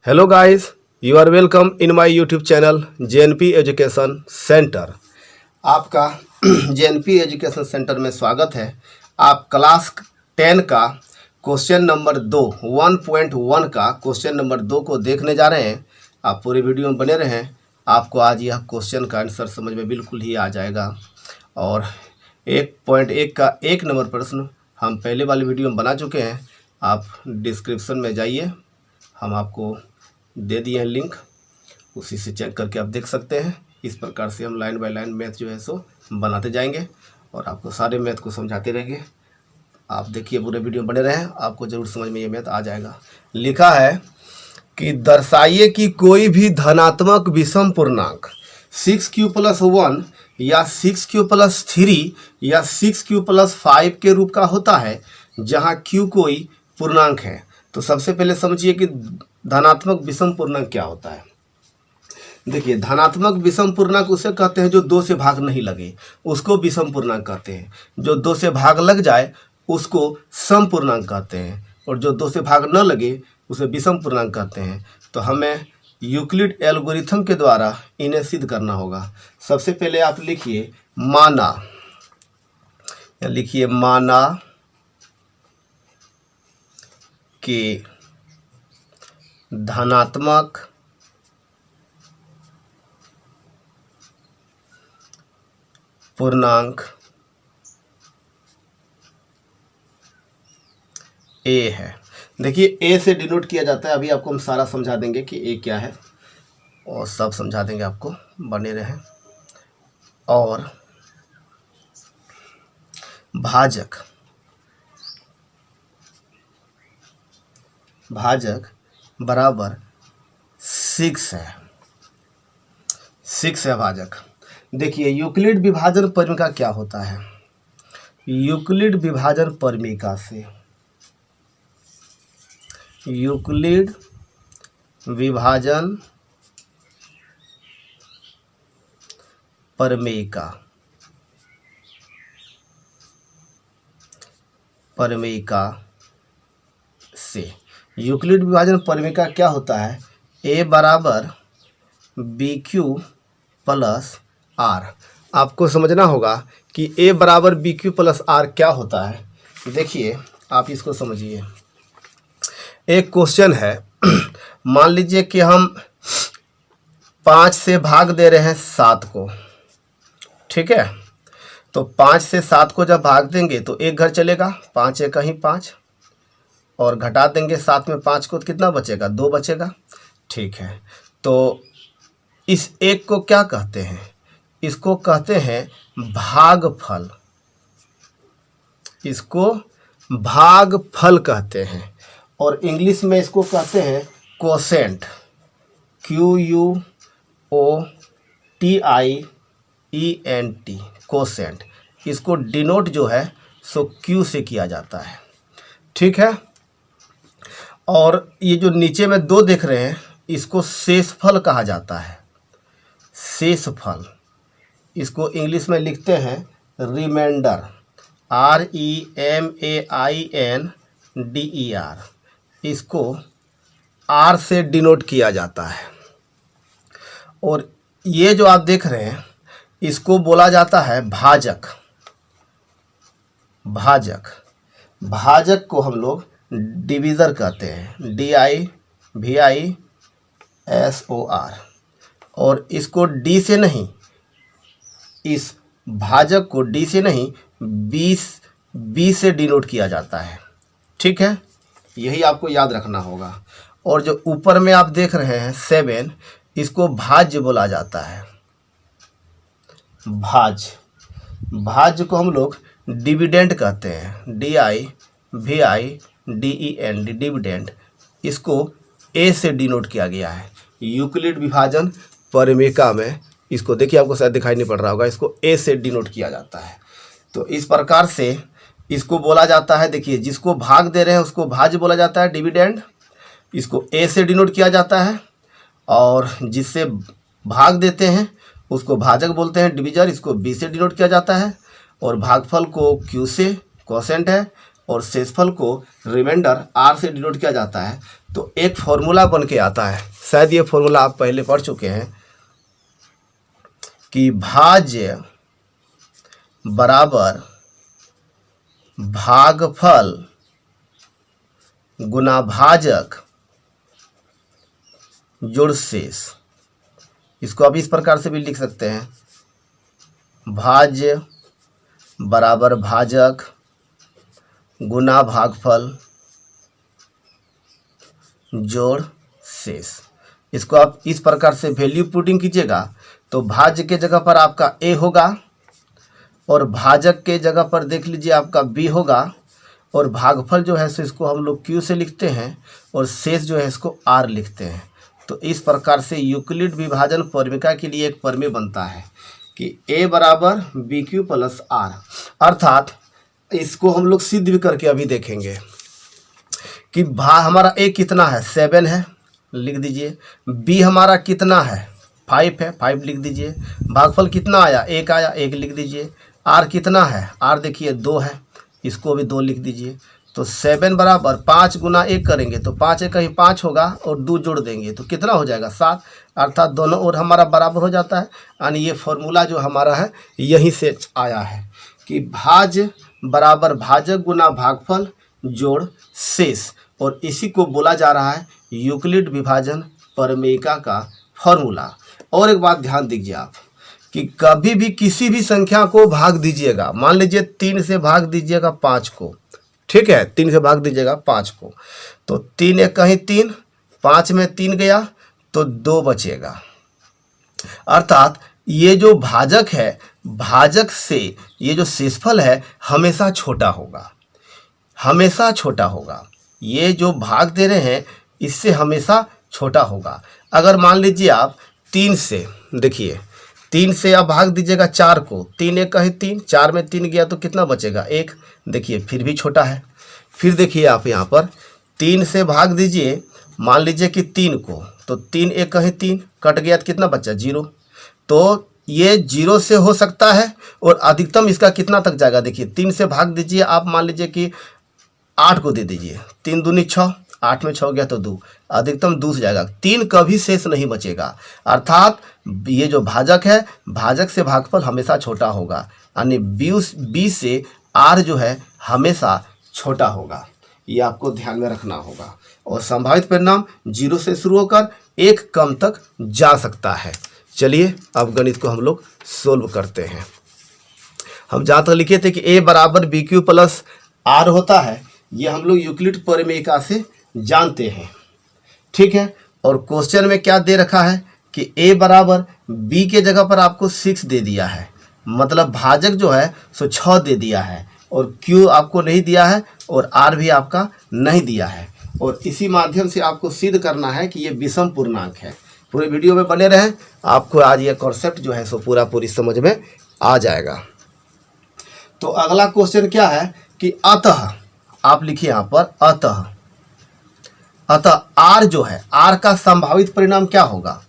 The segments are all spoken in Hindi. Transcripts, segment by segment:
Hello guys, you are welcome in my YouTube channel JNP education centre. आपका JNP एजुकेशन सेंटर में स्वागत है। आप क्लास 10 का क्वेश्चन नंबर 2 1.1 का क्वेश्चन नंबर 2 को देखने जा रहे हैं। आप पूरे वीडियो में बने रहें, आपको आज यह क्वेश्चन का आंसर समझ में बिल्कुल ही आ जाएगा। और 1.1 का 1 नंबर प्रश्न हम पहले वाली वीडियो में बना चुके हैं। आप डिस्क्रिप्शन में जाइए, हम आपको दे दिए हैं लिंक, उसी से चेक करके आप देख सकते हैं। इस प्रकार से हम लाइन बाय लाइन मैथ जो है सो बनाते जाएंगे और आपको सारे मैथ को समझाते रहेंगे। आप देखिए, पूरे वीडियो बने रहें, आपको ज़रूर समझ में ये मैथ आ जाएगा। लिखा है कि दर्शाइए कि कोई भी धनात्मक विषम पूर्णांक 6q+1 या 6q+3 या 6q+5 के रूप का होता है जहाँ q कोई पूर्णांक है। तो सबसे पहले समझिए कि धनात्मक विषम पूर्णांक क्या होता है। देखिए, धनात्मक विषम पूर्णांक उसे कहते हैं जो 2 से भाग नहीं लगे, उसको विषम पूर्णांक कहते हैं। जो 2 से भाग लग जाए उसको सम पूर्णांक कहते हैं, और जो 2 से भाग न लगे उसे विषम पूर्णांक कहते हैं। तो हमें यूक्लिड एल्गोरिथम के द्वारा इन्हें सिद्ध करना होगा। सबसे पहले आप लिखिए माना कि धनात्मक पूर्णांक ए है। देखिए, ए से डिनोट किया जाता है। अभी आपको हम सारा समझा देंगे कि ए क्या है और सब समझा देंगे, आपको बने रहें। और भाजक बराबर 6 है। 6 है भाजक। देखिए, यूक्लिड विभाजन परिमिका क्या होता है। यूक्लिड विभाजन परिमिका से यूक्लिड विभाजन परिमिका से यूक्लिड विभाजन परिमिका क्या होता है। a बराबर BQ+R। आपको समझना होगा कि a बराबर BQ+R क्या होता है। देखिए, आप इसको समझिए। एक क्वेश्चन है, मान लीजिए कि हम 5 से भाग दे रहे हैं 7 को, ठीक है। तो 5 से 7 को जब भाग देंगे तो एक घर चलेगा, 5 एक कहीं 5, और घटा देंगे 7 में 5 को तो कितना बचेगा, 2 बचेगा, ठीक है। तो इस एक को क्या कहते हैं, इसको कहते हैं भागफल। इसको भागफल कहते हैं, और इंग्लिश में इसको कहते हैं कोसेंट, QUOTIENT, कोसेंट। इसको डिनोट जो है सो Q से किया जाता है, ठीक है। और ये जो नीचे में 2 देख रहे हैं, इसको शेषफल कहा जाता है। शेषफल, इसको इंग्लिश में लिखते हैं रिमाइंडर, REMAINDER। इसको R से डिनोट किया जाता है। और ये जो आप देख रहे हैं, इसको बोला जाता है भाजक। भाजक को हम लोग डिवीज़र कहते हैं, DIVISOR। और इसको D से नहीं, इस भाजक को D से नहीं, B से डिनोट किया जाता है, ठीक है। यही आपको याद रखना होगा। और जो ऊपर में आप देख रहे हैं 7, इसको भाज्य बोला जाता है। भाज्य को हम लोग डिविडेंड कहते हैं, DIVIDEND, डिविडेंड। इसको A से डिनोट किया गया है यूक्लिड विभाजन परिमिका में। इसको देखिए, आपको शायद दिखाई नहीं पड़ रहा होगा, इसको A से डिनोट किया जाता है। तो इस प्रकार से इसको बोला जाता है। देखिए, जिसको भाग दे रहे हैं उसको भाज्य बोला जाता है, डिविडेंड। इसको A से डिनोट किया जाता है, और जिससे भाग देते हैं उसको भाजक बोलते हैं, डिवीजर। इसको B से डिनोट किया जाता है, और भागफल को Q से, कोसेंट है, और शेषफल को रिमाइंडर R से डिनोट किया जाता है। तो एक फॉर्मूला बन के आता है, शायद ये फॉर्मूला आप पहले पढ़ चुके हैं कि भाज्य बराबर भागफल गुना भाजक जोड़ शेष। इसको आप इस प्रकार से भी लिख सकते हैं, भाज्य बराबर भाजक गुना भागफल जोड़ शेष। इसको आप इस प्रकार से वैल्यू पुटिंग कीजिएगा तो भाज्य के जगह पर आपका a होगा और भाजक के जगह पर देख लीजिए आपका b होगा और भागफल जो है सो इसको हम लोग q से लिखते हैं और शेष जो है इसको r लिखते हैं। तो इस प्रकार से यूक्लिड विभाजन परमिका के लिए एक प्रमेय बनता है कि a बराबर बी क्यू प्लस आर, अर्थात इसको हम लोग सिद्ध भी करके अभी देखेंगे कि हमारा a कितना है 7 है, लिख दीजिए। b हमारा कितना है 5 है, 5 लिख दीजिए। भागफल कितना आया 1 आया, 1 लिख दीजिए। r कितना है, r देखिए 2 है, इसको भी 2 लिख दीजिए। तो 7 बराबर 5 गुना 1 करेंगे तो 5 एक ही 5 होगा और 2 जोड़ देंगे तो कितना हो जाएगा 7, अर्थात दोनों ओर हमारा बराबर हो जाता है। यानी ये फॉर्मूला जो हमारा है यहीं से आया है कि भाज्य बराबर भाजक गुना भागफल जोड़ शेष, और इसी को बोला जा रहा है यूक्लिड विभाजन प्रमेयिका का फॉर्मूला। और एक बात ध्यान दीजिए आप कि कभी भी किसी भी संख्या को भाग दीजिएगा, मान लीजिए 3 से भाग दीजिएगा 5 को, ठीक है, 3 से भाग दीजिएगा 5 को, तो 3 एक कहीं 3, 5 में 3 गया तो 2 बचेगा। अर्थात ये जो भाजक है, भाजक से ये जो शेषफल है हमेशा छोटा होगा, हमेशा छोटा होगा। ये जो भाग दे रहे हैं इससे हमेशा छोटा होगा। अगर मान लीजिए आप 3 से, देखिए 3 से आप भाग दीजिएगा 4 को, 3 एक कहीं 3, 4 में 3 गया तो कितना बचेगा 1, देखिए फिर भी छोटा है। फिर देखिए आप यहाँ पर 3 से भाग दीजिए, मान लीजिए कि 3 को, तो 3 एक कहीं 3 कट गया तो कितना बचा 0। तो ये 0 से हो सकता है और अधिकतम इसका कितना तक जाएगा, देखिए 3 से भाग दीजिए आप, मान लीजिए कि 8 को दे दीजिए, 3 दूनी 6, 8 में 6 गया तो 2, अधिकतम 2 से जाएगा, 3 कभी शेष नहीं बचेगा। अर्थात ये जो भाजक है, भाजक से भागफल हमेशा छोटा होगा, यानी बी से आर जो है हमेशा छोटा होगा। ये आपको ध्यान में रखना होगा। और संभावित परिणाम 0 से शुरू होकर 1 कम तक जा सकता है। चलिए अब गणित को हम लोग सोल्व करते हैं। हम जहाँ तक लिखे थे कि a बराबर बी क्यू प्लस आर होता है, ये हम लोग यूक्लिड प्रमेयिका से जानते हैं, ठीक है। और क्वेश्चन में क्या दे रखा है कि a बराबर b के जगह पर आपको 6 दे दिया है, मतलब भाजक जो है सो 6 दे दिया है, और q आपको नहीं दिया है और r भी आपका नहीं दिया है। और इसी माध्यम से आपको सिद्ध करना है कि ये विषम पूर्णांक है। पूरे वीडियो में बने रहें, आपको आज ये कॉन्सेप्ट जो है सो पूरी समझ में आ जाएगा। तो अगला क्वेश्चन क्या है कि अतः, आप लिखिए यहाँ पर अतः r जो है, r का संभावित परिणाम क्या होगा,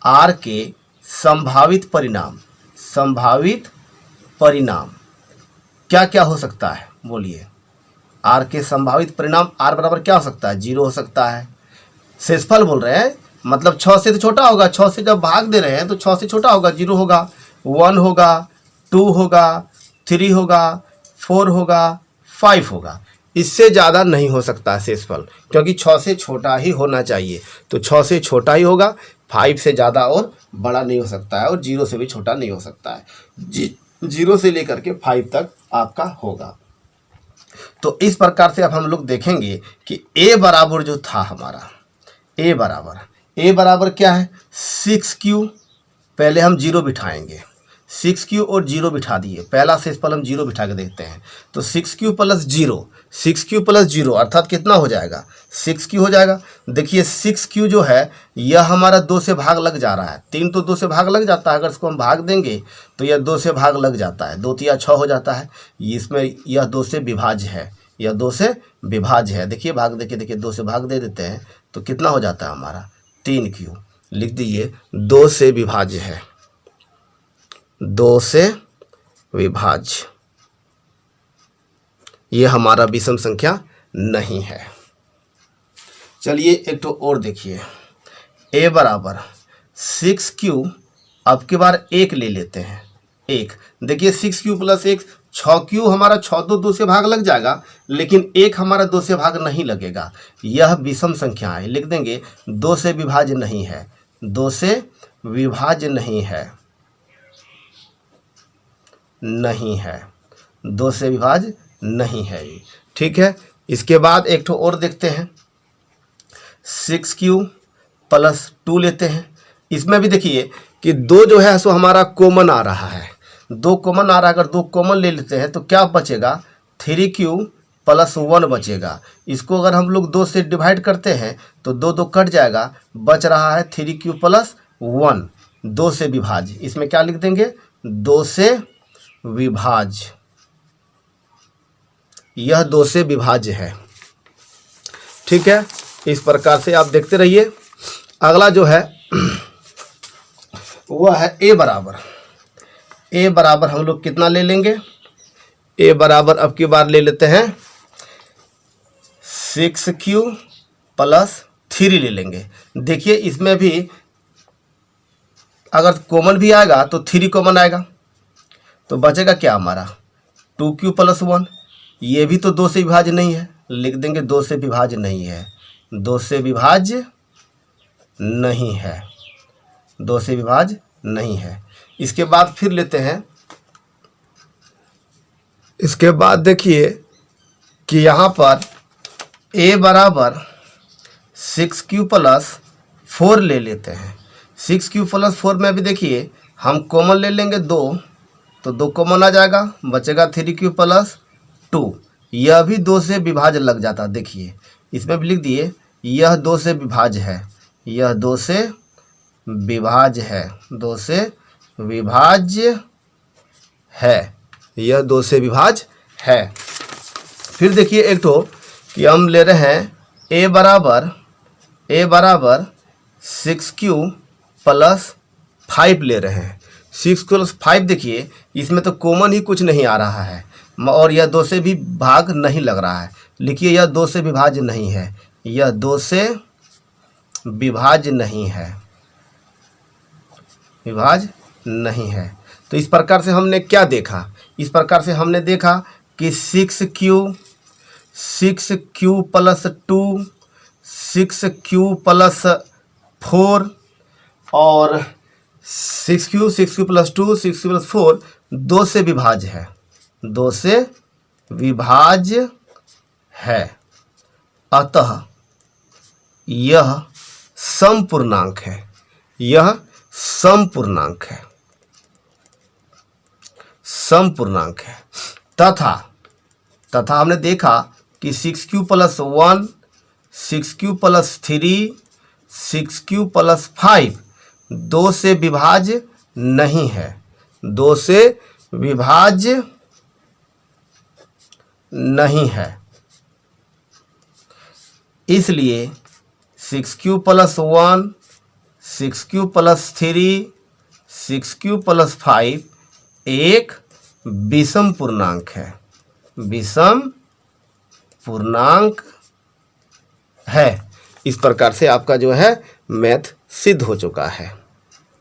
r के संभावित परिणाम क्या क्या हो सकता है, बोलिए। r के संभावित परिणाम r बराबर क्या हो सकता है, 0 हो सकता है। शेषफल बोल रहे हैं, मतलब 6 से तो छोटा होगा, 6 से जब भाग दे रहे हैं तो 6 से छोटा होगा, 0 होगा, 1 होगा, 2 होगा, 3 होगा, 4 होगा, 5 होगा। इससे ज़्यादा नहीं हो सकता है शेषफल, क्योंकि 6 से छोटा ही होना चाहिए। तो 6 से छोटा ही होगा, 5 से ज़्यादा और बड़ा नहीं हो सकता है, और 0 से भी छोटा नहीं हो सकता है। 0 से लेकर के 5 तक आपका होगा। तो इस प्रकार से अब हम लोग देखेंगे कि a बराबर जो था हमारा, a बराबर क्या है 6q, पहले हम 0 बिठाएंगे, 6q और 0 बिठा दिए, पहला शेषफल हम 0 बिठा के देखते हैं। तो 6q प्लस 0 अर्थात कितना हो जाएगा 6q हो जाएगा। देखिए 6q जो है यह हमारा 2 से भाग लग जा रहा है, 3 तो 2 से भाग लग जाता है, अगर इसको हम भाग देंगे तो यह 2 से भाग लग जाता है, 2 तिया 6 हो जाता है। इसमें यह 2 से विभाज्य है, यह 2 से विभाज्य है। देखिए भाग देखिए 2 से भाग दे देते हैं तो कितना हो जाता है हमारा 3q, लिख दीजिए 2 से विभाज्य है, 2 से विभाज्य, ये हमारा विषम संख्या नहीं है। चलिए एक तो और देखिए, a बराबर 6q, अब की बार 1 ले लेते हैं। 1 देखिए 6q प्लस 1, 6q हमारा 6 तो 2 से भाग लग जाएगा, लेकिन 1 हमारा 2 से भाग नहीं लगेगा। यह विषम संख्या है, लिख देंगे 2 से विभाज्य नहीं है, 2 से विभाज्य नहीं है, नहीं है, 2 से विभाज्य नहीं है ये। ठीक है, इसके बाद एक ठो और देखते हैं, 6q प्लस 2 लेते हैं। इसमें भी देखिए कि 2 जो है सो हमारा कॉमन आ रहा है, 2 कॉमन आ रहा है। अगर 2 कॉमन ले लेते हैं तो क्या बचेगा, 3q प्लस 1 बचेगा। इसको अगर हम लोग 2 से डिवाइड करते हैं तो 2 2 कट जाएगा, बच रहा है 3q प्लस 1, 2 से विभाज्य। इसमें क्या लिख देंगे, 2 से विभाज्य, यह 2 से विभाज्य है। ठीक है, इस प्रकार से आप देखते रहिए। अगला जो है वह है a बराबर हम लोग कितना ले लेंगे, a बराबर अब की बार ले लेते हैं 6q प्लस 3 ले लेंगे। देखिए इसमें भी अगर कॉमन भी आएगा तो 3 कॉमन आएगा, तो बचेगा क्या हमारा 2q प्लस 1। ये भी तो 2 से विभाज्य नहीं है, लिख देंगे 2 से विभाज्य नहीं है, 2 से विभाज्य नहीं है, 2 से विभाज्य नहीं है। इसके बाद फिर लेते हैं, इसके बाद देखिए कि यहाँ पर a बराबर 6q प्लस 4 ले लेते हैं। 6q प्लस 4 में भी देखिए हम कॉमन ले लेंगे 2, तो 2 कॉमन आ जाएगा, बचेगा 3q प्लस 2। यह भी 2 से विभाज्य लग जाता, देखिए इसमें भी लिख दिए यह 2 से विभाज्य है, यह 2 से विभाज्य है, 2 से विभाज्य है, यह 2 से विभाज्य है। फिर देखिए एक तो कि हम ले रहे हैं a बराबर 6q प्लस 5 ले रहे हैं। 6 प्लस 5 देखिए इसमें तो कॉमन ही कुछ नहीं आ रहा है और यह 2 से भी भाग नहीं लग रहा है। लिखिए यह 2 से विभाज्य नहीं है, यह 2 से विभाज्य नहीं है, विभाज्य नहीं है। तो इस प्रकार से हमने क्या देखा, इस प्रकार से हमने देखा कि 6q प्लस 2, 6q प्लस 4 और 6q प्लस 2, 6q प्लस 4 2 से विभाज्य है, 2 से विभाज्य है। अतः यह समपूर्णांक है, यह समपूर्णांक है, समपूर्णांक है। तथा हमने देखा कि 6q plus 1, 6q plus 3, 6q plus 5 2 से विभाज्य नहीं है, 2 से विभाज्य नहीं है। इसलिए 6q plus 1, 6q plus 3, 6q plus 5 एक विषम पूर्णांक है, विषम पूर्णांक है। इस प्रकार से आपका जो है मैथ सिद्ध हो चुका है।